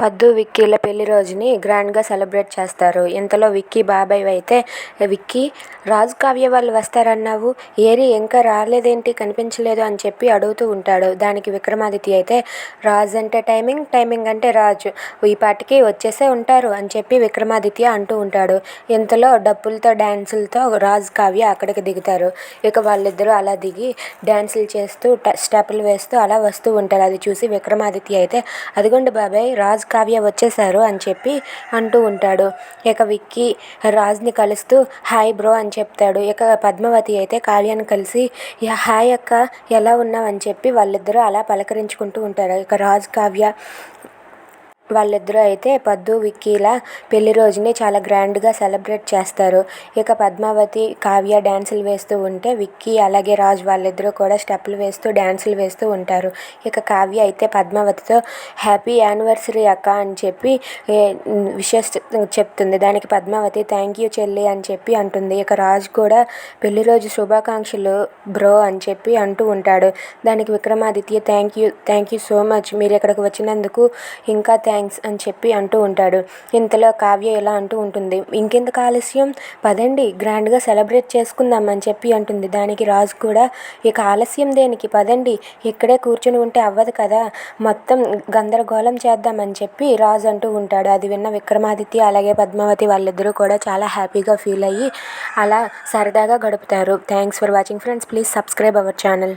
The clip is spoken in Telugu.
పద్దు, విక్కీల పెళ్లి రోజుని గ్రాండ్గా సెలబ్రేట్ చేస్తారు. ఇంతలో విక్కీ బాబాయ్ అయితే, విక్కీ, రాజు కావ్య వాళ్ళు వస్తారన్నావు, ఏరి ఇంకా రాలేదేంటి, కనిపించలేదు అని చెప్పి అడుగుతూ ఉంటాడు. దానికి విక్రమాదిత్య అయితే, రాజు అంటే టైమింగ్, టైమింగ్ అంటే రాజు, ఈ పాటికి వచ్చేసే ఉంటారు అని చెప్పి విక్రమాదిత్య అంటూ ఉంటాడు. ఇంతలో డప్పులతో డ్యాన్సులతో రాజు కావ్య అక్కడికి దిగుతారు. ఇక వాళ్ళిద్దరూ అలా దిగి డ్యాన్సులు చేస్తూ స్టెప్పులు వేస్తూ అలా వస్తూ ఉంటారు. అది చూసి విక్రమాదిత్య అయితే, అదిగోండి బాబాయ్, రాజు కావ్య వచ్చేసారు అని చెప్పి అంటూ ఉంటాడు. ఇక విక్కీ రాజ్ని కలుస్తూ హాయ్ బ్రో అని చెప్తాడు. ఇక పద్మావతి అయితే కావ్యాన్ని కలిసి హాయ్ అక్క, ఎలా ఉన్నావు అని చెప్పి వాళ్ళిద్దరూ అలా పలకరించుకుంటూ ఉంటారు. ఇక రాజ్ కావ్య వాళ్ళిద్దరూ అయితే పద్దు, విక్కీల పెళ్లి రోజుని చాలా గ్రాండ్గా సెలబ్రేట్ చేస్తారు. ఇక పద్మావతి, కావ్య డ్యాన్సులు వేస్తూ ఉంటే విక్కీ అలాగే రాజ్ వాళ్ళిద్దరూ కూడా స్టెప్పులు వేస్తూ డ్యాన్సులు వేస్తూ ఉంటారు. ఇక కావ్య అయితే పద్మావతితో హ్యాపీ యానివర్సరీ అక్క అని చెప్పి విషెస్ చెప్తుంది. దానికి పద్మావతి థ్యాంక్ యూ చెల్లి అని చెప్పి అంటుంది. ఇక రాజ్ కూడా పెళ్లి రోజు శుభాకాంక్షలు బ్రో అని చెప్పి అంటూ ఉంటాడు. దానికి Vikramaditya thank you so much, మీరు ఇక్కడికి వచ్చినందుకు ఇంకా థ్యాంక్స్ అని చెప్పి అంటూ ఉంటాడు. ఇంతలో కావ్య ఇలా అంటూ ఉంటుంది, ఇంకెందుకు ఆలస్యం, పదండి గ్రాండ్గా సెలబ్రేట్ చేసుకుందాం అని చెప్పి అంటుంది. దానికి రాజు కూడా, ఇక ఆలస్యం దేనికి, పదండి, ఇక్కడే కూర్చుని ఉంటే అవ్వదు కదా, మొత్తం గందరగోళం చేద్దామని చెప్పి రాజు అంటూ ఉంటాడు. అది విన్న విక్రమాదిత్య అలాగే పద్మావతి వాళ్ళిద్దరూ కూడా చాలా హ్యాపీగా ఫీల్ అయ్యి అలా సరదాగా గడుపుతారు. Thanks for watching friends, please subscribe our channel.